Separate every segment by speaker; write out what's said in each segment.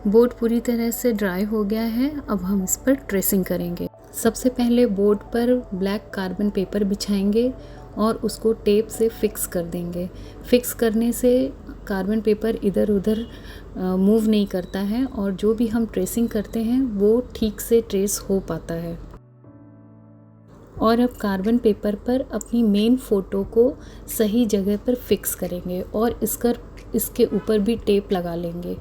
Speaker 1: Board पूरी तरह से ड्राई हो गया है। अब हम इस पर ट्रेसिंग करेंगे। सबसे पहले बोर्ड पर ब्लैक कार्बन पेपर बिछाएंगे और उसको टेप से फिक्स कर देंगे। फिक्स करने से कार्बन पेपर इधर उधर मूव नहीं करता है और जो भी हम ट्रेसिंग करते हैं वो ठीक से ट्रेस हो पाता है। और अब कार्बन पेपर पर अपनी मेन फ़ोटो को सही जगह पर फिक्स करेंगे और इसके ऊपर भी टेप लगा लेंगे,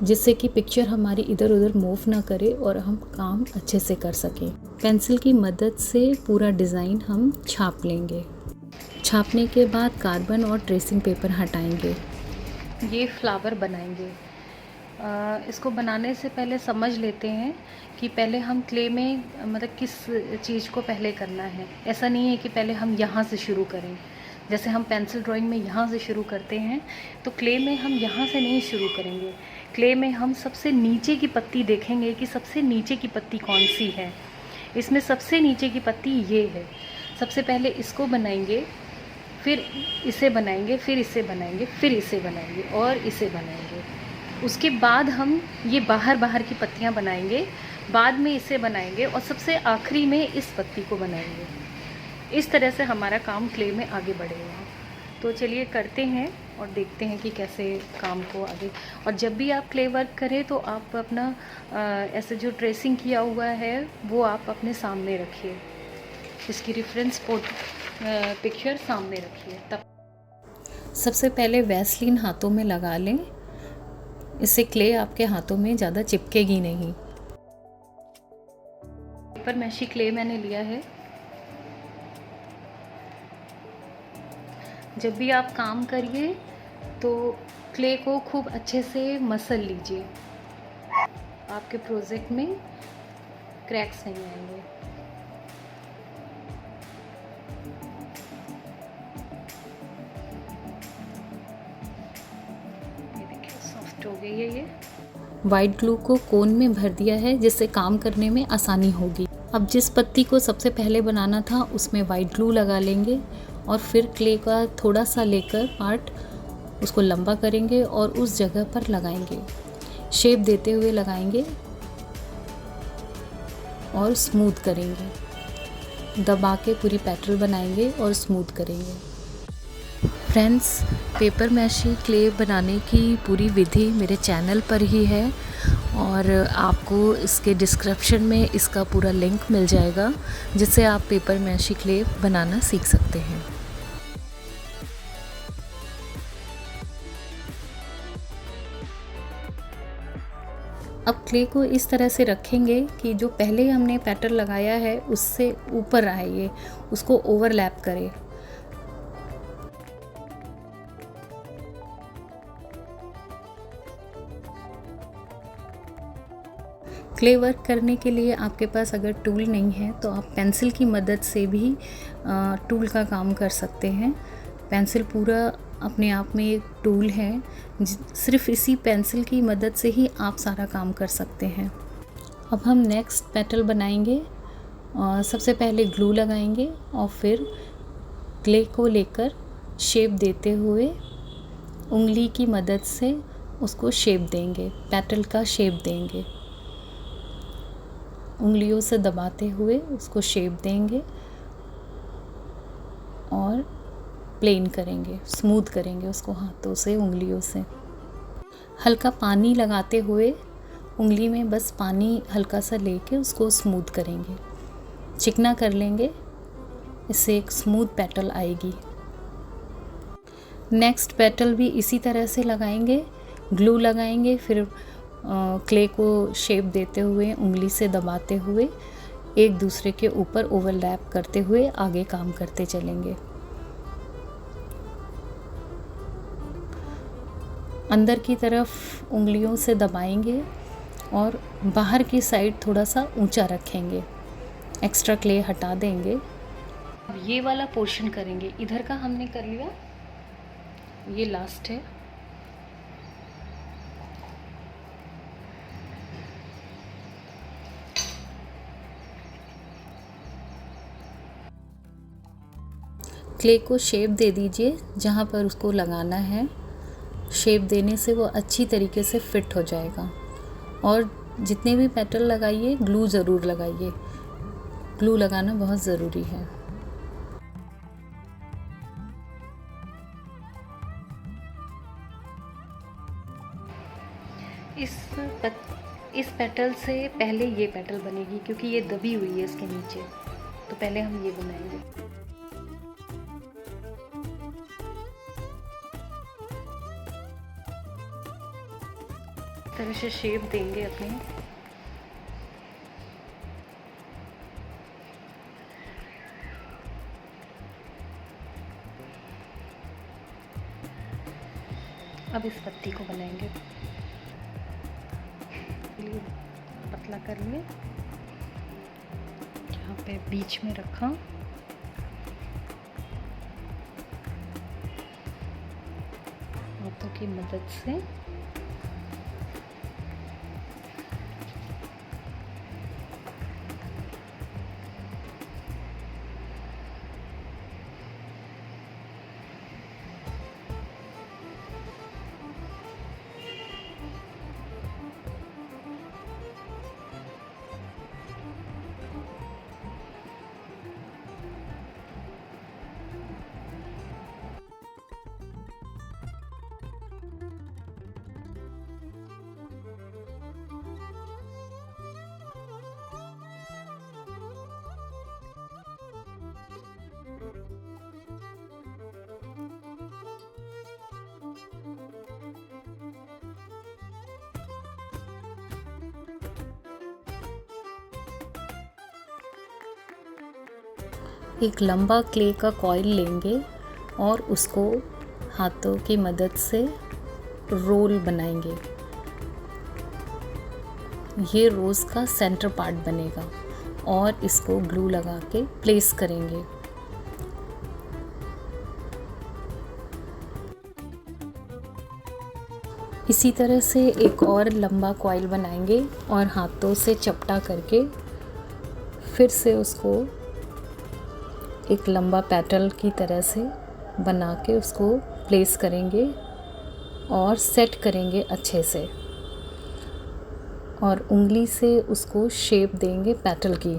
Speaker 1: जिससे कि पिक्चर हमारी इधर उधर मूव ना करे और हम काम अच्छे से कर सकें। पेंसिल की मदद से पूरा डिज़ाइन हम छाप लेंगे। छापने के बाद कार्बन और ट्रेसिंग पेपर हटाएंगे। ये फ्लावर बनाएंगे। इसको बनाने से पहले समझ लेते हैं कि पहले हम क्ले में मतलब किस चीज़ को पहले करना है। ऐसा नहीं है कि पहले हम यहाँ से शुरू करें। जैसे हम पेंसिल ड्राइंग में यहाँ से शुरू करते हैं, तो क्ले में हम यहाँ से नहीं शुरू करेंगे। क्ले में हम सबसे नीचे की पत्ती देखेंगे कि सबसे नीचे की पत्ती कौन सी है। इसमें सबसे नीचे की पत्ती ये है। सबसे पहले इसको बनाएंगे, फिर इसे बनाएंगे, फिर इसे बनाएंगे, फिर इसे बनाएंगे और इसे बनाएंगे। उसके बाद हम ये बाहर की पत्तियाँ बनाएंगे, बाद में इसे बनाएंगे और सबसे आखिरी में इस पत्ती को बनाएंगे। इस तरह से हमारा काम क्ले में आगे बढ़ेगा। तो चलिए करते हैं और देखते हैं कि कैसे काम को आगे। और जब भी आप क्ले वर्क करें तो आप अपना ऐसे जो ट्रेसिंग किया हुआ है वो आप अपने सामने रखिए, इसकी रेफरेंस पिक्चर सामने रखिए। तब सबसे पहले वैसलीन हाथों में लगा लें, इससे क्ले आपके हाथों में ज़्यादा चिपकेगी नहीं। पेपर मैशी क्ले मैंने लिया है। जब भी आप काम करिए तो क्ले को खूब अच्छे से मसल लीजिए, आपके प्रोजेक्ट में क्रैक्स नहीं आएंगे। ये देखिए सॉफ्ट हो गई है। ये वाइट ग्लू को कोन में भर दिया है, जिससे काम करने में आसानी होगी। अब जिस पत्ती को सबसे पहले बनाना था उसमें वाइट ग्लू लगा लेंगे और फिर क्ले का थोड़ा सा लेकर पार्ट उसको लंबा करेंगे और उस जगह पर लगाएंगे। शेप देते हुए लगाएंगे और स्मूथ करेंगे। दबा के पूरी पैटर्न बनाएंगे और स्मूथ करेंगे। फ्रेंड्स, पेपर मैशी क्ले बनाने की पूरी विधि मेरे चैनल पर ही है और आपको इसके डिस्क्रिप्शन में इसका पूरा लिंक मिल जाएगा, जिससे आप पेपर मैशी क्ले बनाना सीख सकते हैं। अब क्ले को इस तरह से रखेंगे कि जो पहले हमने पैटर्न लगाया है उससे ऊपर आए, ये उसको ओवरलैप करे। क्ले वर्क करने के लिए आपके पास अगर टूल नहीं है तो आप पेंसिल की मदद से भी टूल का काम कर सकते हैं। पेंसिल पूरा अपने आप में एक टूल है, सिर्फ इसी पेंसिल की मदद से ही आप सारा काम कर सकते हैं। अब हम नेक्स्ट पेटल बनाएंगे। सबसे पहले ग्लू लगाएंगे और फिर क्ले को लेकर शेप देते हुए उंगली की मदद से उसको शेप देंगे, पेटल का शेप देंगे। उंगलियों से दबाते हुए उसको शेप देंगे और प्लेन करेंगे, स्मूथ करेंगे उसको हाथों से, उंगलियों से। हल्का पानी लगाते हुए उंगली में बस पानी हल्का सा लेके उसको स्मूथ करेंगे, चिकना कर लेंगे, इससे एक स्मूथ पेटल आएगी। नेक्स्ट पेटल भी इसी तरह से लगाएंगे, ग्लू लगाएंगे, फिर क्ले को शेप देते हुए उंगली से दबाते हुए एक दूसरे के ऊपर ओवरलैप करते हुए आगे काम करते चलेंगे। अंदर की तरफ उंगलियों से दबाएंगे और बाहर की साइड थोड़ा सा ऊंचा रखेंगे, एक्स्ट्रा क्ले हटा देंगे। अब ये वाला पोर्शन करेंगे। इधर का हमने कर लिया, ये लास्ट है। क्ले को शेप दे दीजिए जहाँ पर उसको लगाना है। शेप देने से वो अच्छी तरीके से फिट हो जाएगा। और जितने भी पेटल लगाइए ग्लू ज़रूर लगाइए, ग्लू लगाना बहुत ज़रूरी है। इस पेटल से पहले ये पेटल बनेगी क्योंकि ये दबी हुई है इसके नीचे, तो पहले हम ये बनाएंगे। इस तरह से शेप देंगे अपने। अब इस पत्ती को बनाएंगे, पतला करेंगे, यहाँ पे बीच में रखा, हाथों की मदद से एक लंबा क्ले का कॉइल लेंगे और उसको हाथों की मदद से रोल बनाएंगे। ये रोज़ का सेंटर पार्ट बनेगा और इसको ग्लू लगा के प्लेस करेंगे। इसी तरह से एक और लंबा कॉइल बनाएंगे और हाथों से चपटा करके फिर से उसको एक लंबा पेटल की तरह से बना के उसको प्लेस करेंगे और सेट करेंगे अच्छे से, और उंगली से उसको शेप देंगे पेटल की।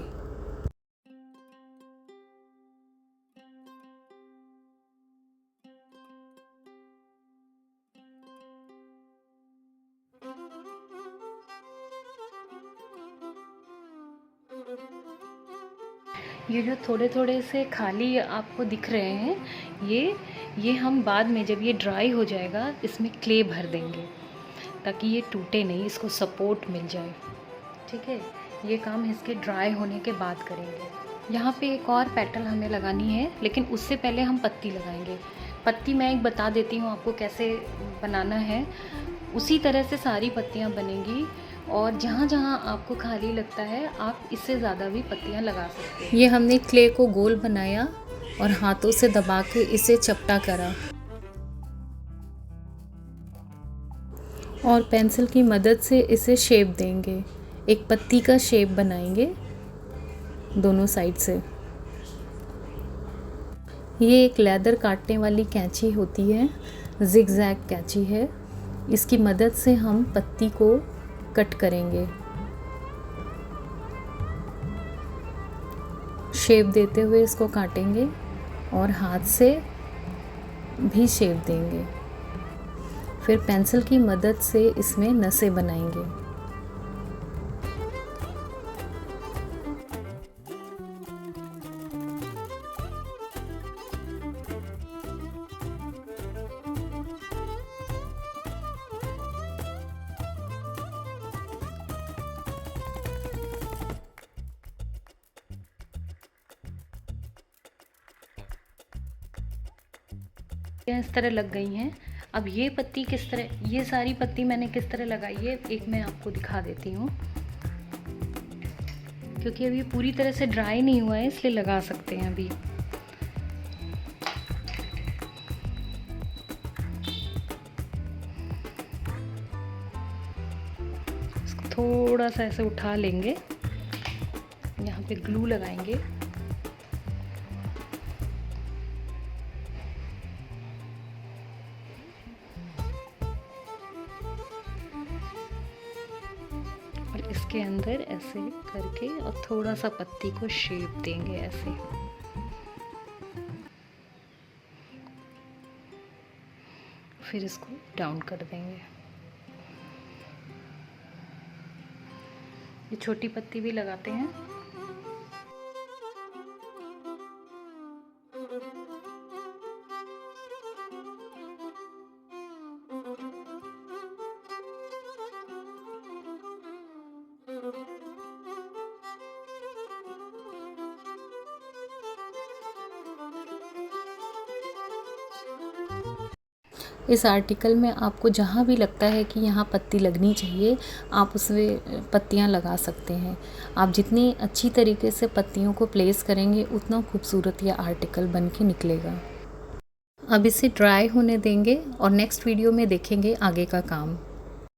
Speaker 1: ये जो थोड़े थोड़े से खाली आपको दिख रहे हैं, ये हम बाद में जब ये ड्राई हो जाएगा इसमें क्ले भर देंगे ताकि ये टूटे नहीं, इसको सपोर्ट मिल जाए। ठीक है, ये काम इसके ड्राई होने के बाद करेंगे। यहाँ पे एक और पेटल हमें लगानी है, लेकिन उससे पहले हम पत्ती लगाएंगे। पत्ती मैं एक बता देती हूँ आपको कैसे बनाना है। उसी तरह से सारी पत्तियाँ बनेंगी और जहाँ जहाँ आपको खाली लगता है आप इससे ज़्यादा भी पत्तियाँ लगा सकते हैं। ये हमने क्ले को गोल बनाया और हाथों से दबा के इसे चपटा करा और पेंसिल की मदद से इसे शेप देंगे। एक पत्ती का शेप बनाएंगे दोनों साइड से। ये एक लेदर काटने वाली कैंची होती है, जिगजैग कैंची है। इसकी मदद से हम पत्ती को कट करेंगे, शेप देते हुए इसको काटेंगे और हाथ से भी शेप देंगे। फिर पेंसिल की मदद से इसमें नसें बनाएंगे। इस तरह लग गई हैं। अब ये पत्ती किस तरह, ये सारी पत्ती मैंने किस तरह लगाई है एक मैं आपको दिखा देती हूँ, क्योंकि अभी पूरी तरह से ड्राई नहीं हुआ है इसलिए लगा सकते हैं अभी। इसको थोड़ा सा ऐसे उठा लेंगे, यहाँ पे ग्लू लगाएंगे। फिर इसके अंदर ऐसे करके और थोड़ा सा पत्ती को शेप देंगे ऐसे। फिर इसको डाउन कर देंगे। ये छोटी पत्ती भी लगाते हैं। इस आर्टिकल में आपको जहाँ भी लगता है कि यहाँ पत्ती लगनी चाहिए, आप उसमें पत्तियाँ लगा सकते हैं। आप जितनी अच्छी तरीके से पत्तियों को प्लेस करेंगे उतना खूबसूरत यह आर्टिकल बन के निकलेगा। अब इसे ड्राई होने देंगे और नेक्स्ट वीडियो में देखेंगे आगे का काम।